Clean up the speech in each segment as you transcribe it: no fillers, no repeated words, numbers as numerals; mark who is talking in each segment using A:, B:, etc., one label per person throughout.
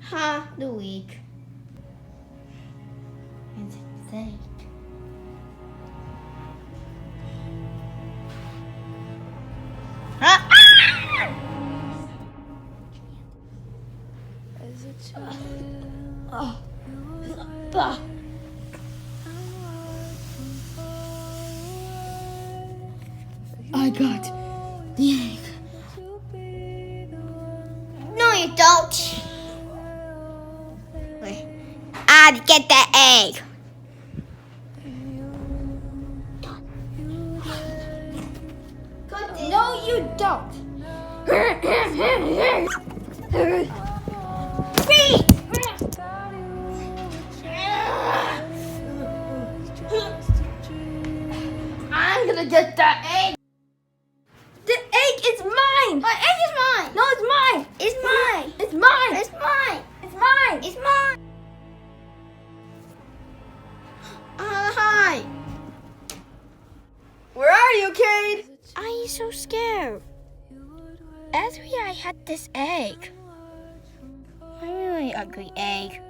A: Ha, the week. It's fake. Ah!
B: As a child,
A: Oh.
B: you were
A: Ah. I got the egg. No, you don't. Wait. I'll get the egg. No, you don't. Free. I'm gonna get the egg.
B: The egg is mine!
A: My egg is mine.
B: No, it's mine!
A: It's mine.
B: It's mine!
A: It's mine.
B: It's mine!
A: It's mine. Hi.
B: Where are you, Cade?
A: I'm so scared. Actually, I had this egg. A really ugly egg.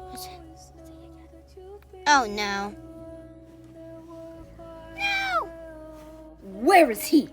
A: What's it? Oh no. No!
B: Where is he?